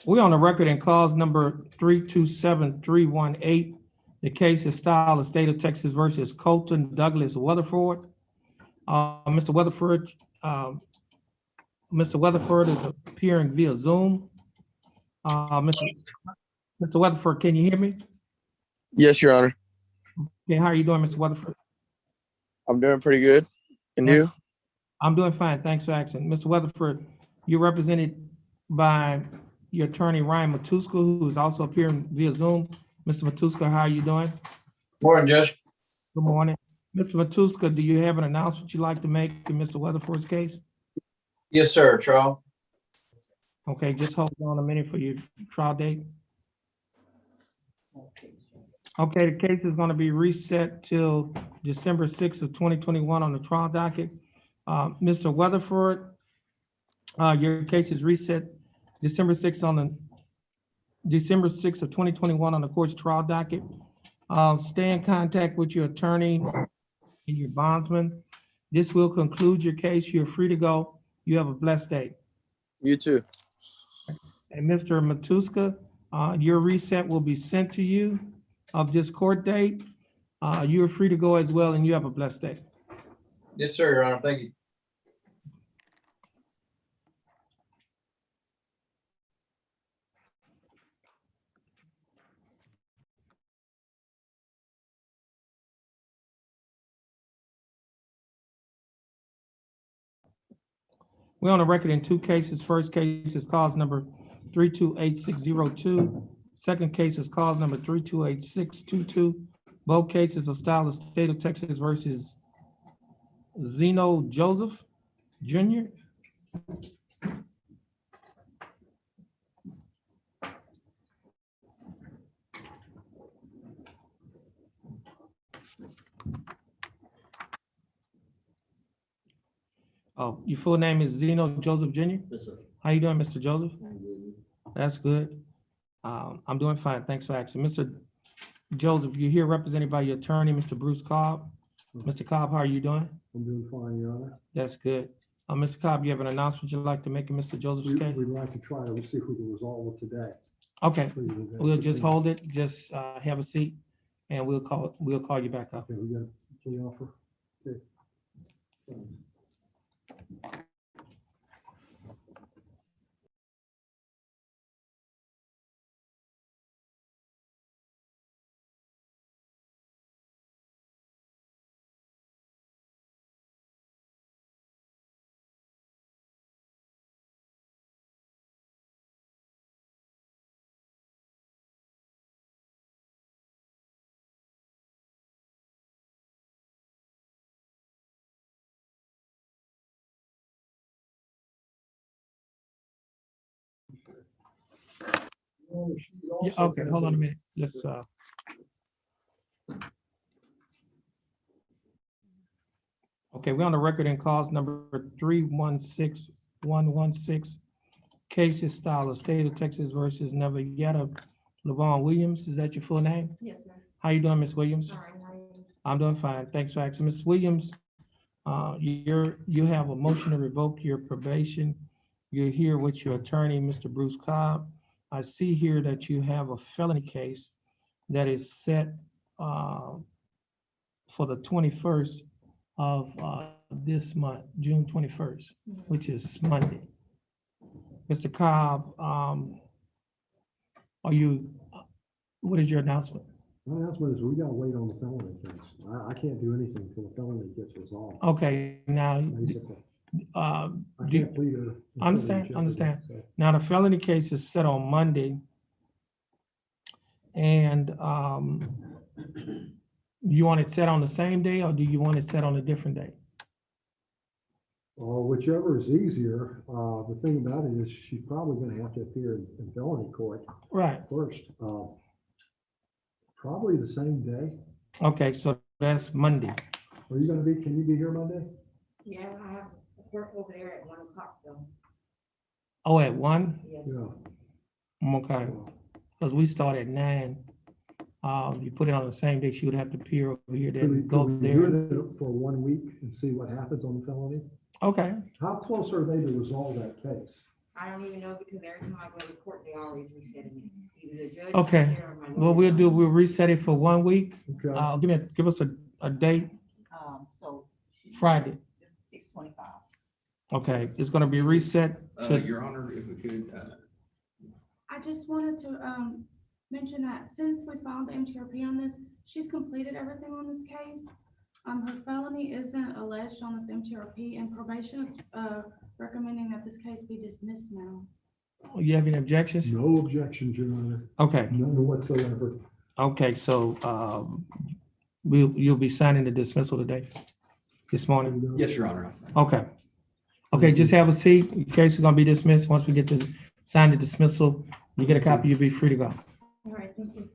We're on the record in cause number 327318. The case is styled as State of Texas versus Colton Douglas Weatherford. Mr. Weatherford, Mr. Weatherford is appearing via Zoom. Mr. Weatherford, can you hear me? Yes, Your Honor. Okay, how are you doing, Mr. Weatherford? I'm doing pretty good. And you? I'm doing fine. Thanks for asking. Mr. Weatherford, you're represented by your attorney, Ryan Matuska, who is also appearing via Zoom. Mr. Matuska, how are you doing? Morning, Judge. Good morning. Mr. Matuska, do you have an announcement you'd like to make in Mr. Weatherford's case? Yes, sir, Charles. Okay, just hold on a minute for your trial date. Okay, the case is going to be reset till December 6th of 2021 on the trial docket. Mr. Weatherford, your case is reset December 6th of 2021 on the court's trial docket. Stay in contact with your attorney and your bondsman. This will conclude your case. You're free to go. You have a blessed day. You too. And Mr. Matuska, your reset will be sent to you of this court date. You are free to go as well, and you have a blessed day. Yes, sir, Your Honor. Thank you. We're on the record in two cases. First case is cause number 328602. Second case is cause number 328622. Both cases are styled as State of Texas versus Zeno Joseph Jr. Oh, your full name is Zeno Joseph Jr.? Yes, sir. How you doing, Mr. Joseph? I'm good. That's good. I'm doing fine. Thanks for asking. Mr. Joseph, you're here represented by your attorney, Mr. Bruce Cobb. Mr. Cobb, how are you doing? I'm doing fine, Your Honor. That's good. Mr. Cobb, you have an announcement you'd like to make in Mr. Joseph's case? We'd like to try to see if we can resolve it today. Okay, Please, we'll just hold it, just have a seat, and we'll call you back up. Okay, we got a plea offer. Okay. Yeah, okay, hold on a minute. Let's, okay, we're on the record in cause number 316116. Case is style of State of Texas versus Nevada Levon Williams. Is that your full name? Yes, sir. How you doing, Ms. Williams? All right, how are you? I'm doing fine. Thanks for asking. Ms. Williams, you have a motion to revoke your probation. You're here with your attorney, Mr. Bruce Cobb. I see here that you have a felony case that is set for the 21st of this month, June 21st, which is Monday. Mr. Cobb, what is your announcement? My announcement is we gotta wait on the felony case. I can't do anything until the felony gets resolved. Okay, now, Basically, I do- can't plead her. Understand. Now, the felony case is set on Monday. And you want it set on the same day, or do you want it set on a different day? Whichever is easier. The thing about it is she's probably gonna have to appear in felony court Right, first. Probably the same day. okay, so that's Monday. Are you gonna be, can you be here Monday? Yeah, I have work over there at 1 o'clock though. Oh, at 1? Yes. Yeah. Okay, because we start at 9. You put it on the same day, she would have to appear over here, Could we then go do there. it for 1 week and see what happens on the felony? Okay, How close are they to resolve that case? I don't even know because every time I go to court, they always reset it. Either the judge. Okay. is there or my What lawyer. we'll do, we'll reset it for 1 week. Okay. Give us a date, So. Friday. 6:25. Okay, it's gonna be reset to, Your Honor, if we could, I just wanted to mention that since we filed the MTRP on this, she's completed everything on this case. Her felony isn't alleged on this MTRP, and probation is recommending that this case be dismissed now. you have any objections? No objections, Your Honor. Okay, None whatsoever. okay, so, you'll be signing the dismissal today, this morning? yes, Your Honor. Okay. Okay, just have a seat. Your case is gonna be dismissed. Once we get to sign the dismissal, you get a copy, you'll be free to go. All right, thank you.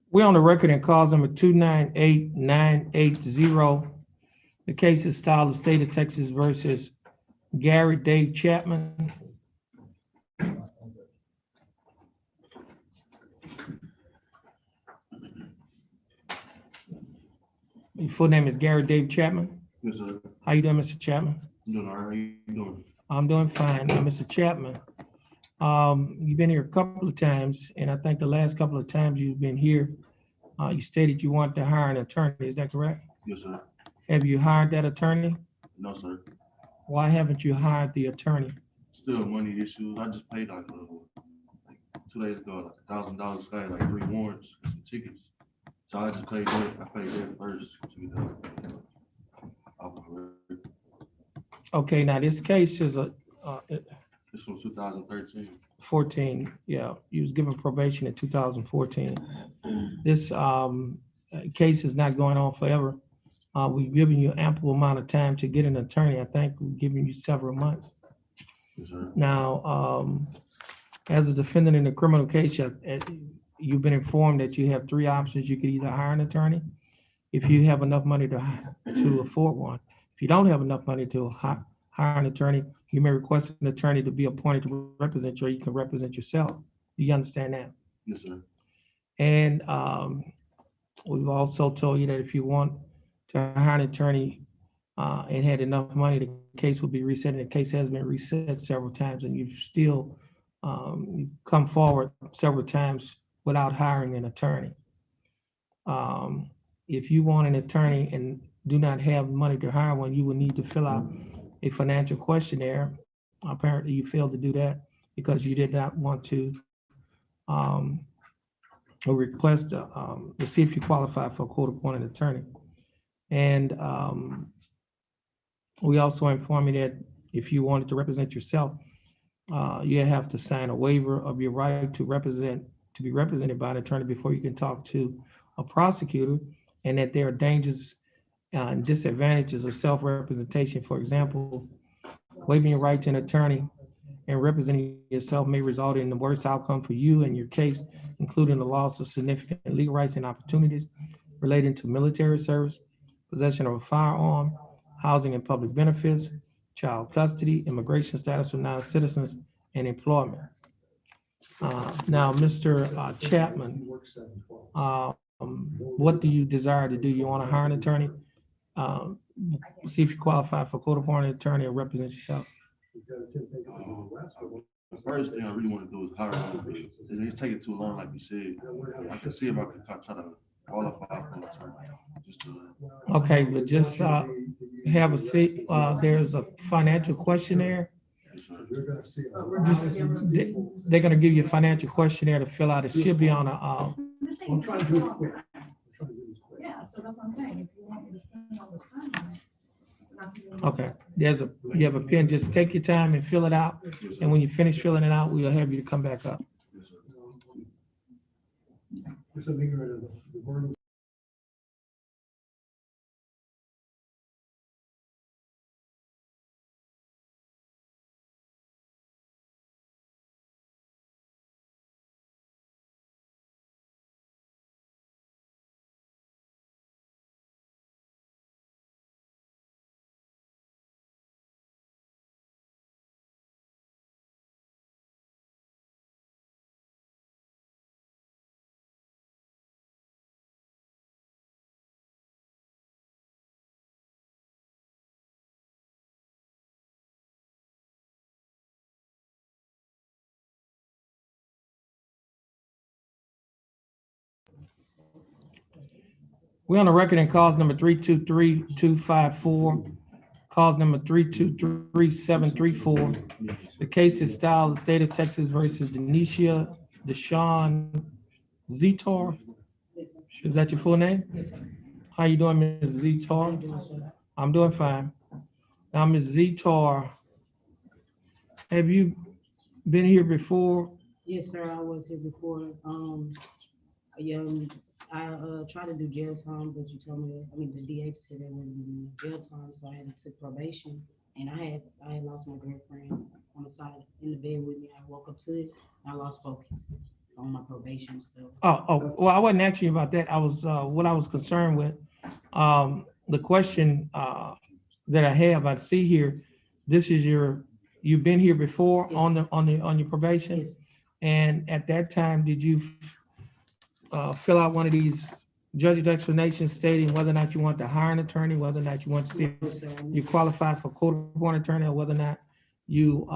We're on the record in cause number 298980. The case is styled the state of Texas versus Gary Dave Chapman. Your full name is Gary Dave Chapman. Yes, sir. How you doing, Mr. Chapman? I'm doing all right. How you doing? I'm doing fine. Now, Mr. Chapman, you've been here a couple of times, and I think the last couple of times you've been here, you stated you want to hire an attorney. Is that correct? Yes, sir. Have you hired that attorney? No, sir. Why haven't you hired the attorney? Still money issues. I just paid like 2 days ago, like $1,000. I had like 3 warrants and some tickets. So I just paid that. I paid that first to be done. Okay, now this case is This was 2013. 14, yeah, you was given probation in 2014. This case is not going on forever. We've given you ample amount of time to get an attorney. I think we've given you several months. Yes, sir. Now, as a defendant in a criminal case, you've been informed that you have 3 options. You could either hire an attorney if you have enough money to afford one. If you don't have enough money to hire an attorney, you may request an attorney to be appointed to represent you, or you can represent yourself. Do you understand that? Yes, sir. And we've also told you that if you want to hire an attorney and had enough money, the case will be reset. And the case has been reset several times, and you've still you've come forward several times without hiring an attorney. If you want an attorney and do not have money to hire one, you will need to fill out a financial questionnaire. Apparently, you failed to do that because you did not want to request to see if you qualify for a court-appointed attorney. And we also inform you that if you wanted to represent yourself, you have to sign a waiver of your right to be represented by an attorney before you can talk to a prosecutor, and that there are dangers and disadvantages of self-representation. For example, waiving your right to an attorney and representing yourself may result in the worst outcome for you and your case, including the loss of significant legal rights and opportunities relating to military service, possession of a firearm, housing and public benefits, child custody, immigration status for non-citizens, and employment. Now, Mr. Chapman, what do you desire to do? You want to hire an attorney? See if you qualify for court-appointed attorney or represent yourself. The first thing I really want to do is hire one. It's taking too long, like you said. I can see if I can try to qualify for an attorney. Just to, Okay, but just have a seat. There's a financial questionnaire. yes, sir. They're gonna give you a financial questionnaire to fill out. It should be on a, I'm trying to do it quick. I'm trying to do this quick. Yeah, so that's what I'm saying, if you want me to spend all this time on it. okay, you have a pen, just take your time and fill it out. Yes, sir. And when you finish filling it out, we'll have you to come back up. Yes, sir. Just I'm ignorant of the burden. We're on the record in cause number 323-254, cause number 323-734. The case is styled the state of Texas versus Denisha Deshawn Zetor. Is that your full name? Yes, sir. How you doing, Ms. Zetor? I'm doing fine. Now, Ms. Zetor, have you been here before? Yes, sir, I was here before. Yeah, I tried to do jail time, but you told me, the DA said they wouldn't give me jail time, so I had to take probation. And I had lost my girlfriend on the side in the bed with me. I woke up to it, and I lost focus on my probation, so. Well, I wasn't asking you about that. I was, what I was concerned with, the question, that I have, I see here, this is you've been here before Yes. on your probation? Yes, And at that time, did you fill out one of these judge's explanations stating whether or not you want to hire an attorney, whether or not you want to see if yes, sir. you qualify for court-appointed attorney, or whether or not you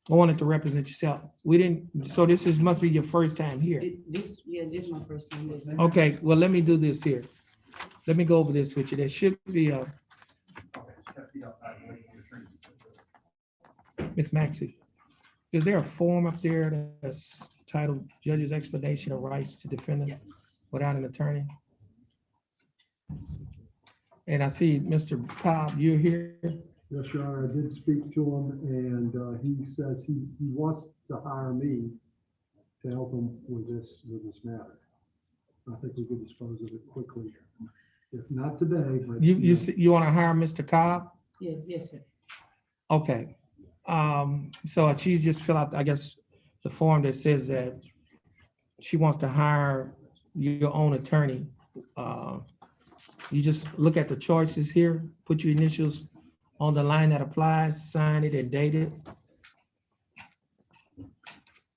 wanted to represent yourself? We didn't, so must be your first time here. This is my first time. Yes, sir. Okay, well, let me do this here. Let me go over this with you. There should be a, Ms. Maxey, is there a form up there that's titled Judge's Explanation of Rights to Defendant Yes. without an attorney? And I see Mr. Cobb, you're here. Yes, Your Honor, I did speak to him, and he says he wants to hire me to help him with this matter. I think we could dispose of it quickly, if not today, but. You want to hire Mr. Cobb? Yes, sir. Okay. So she just fill out, I guess, the form that says that she wants to hire your own attorney. You just look at the choices here, put your initials on the line that applies, sign it and date it.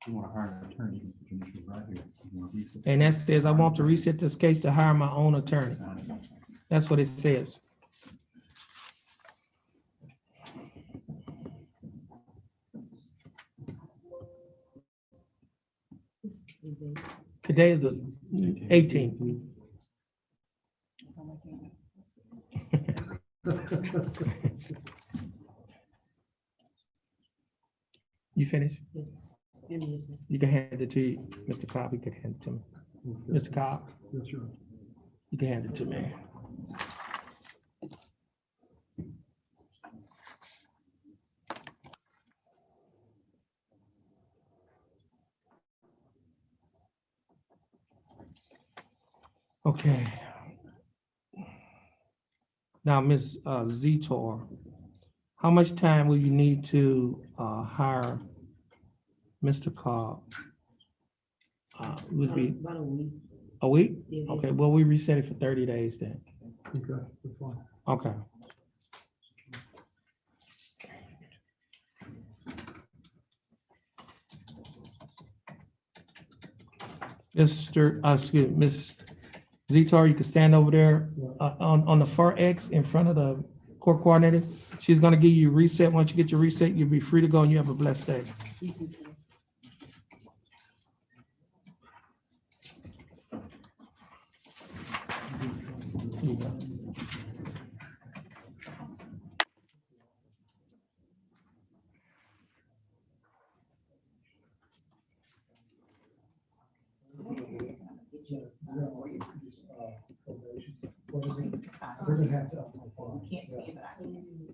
You want to hire an attorney, you can right here. You want to reset- And that says, I want to reset this case to hire my own attorney. Sign it. That's what it says. Today is the 18th. You finished? Yes, sir. You can hand it to Mr. Cobb. You can hand it to me. Mr. Cobb, Yes, Your Honor. you can hand it to me. Okay. Now, Ms. Zetor, how much time will you need to hire Mr. Cobb? Would be About a week. a week? Yeah, Okay, it's- well, we reset it for 30 days then. Okay, that's fine. Okay. Excuse me, Ms. Zetor, you can stand over there on the far X in front of the court coordinator. She's gonna give you a reset. Once you get your reset, you'll be free to go and you have a blessed day. You too, sir. Here you go. They're gonna have to. You can't see it, but I can.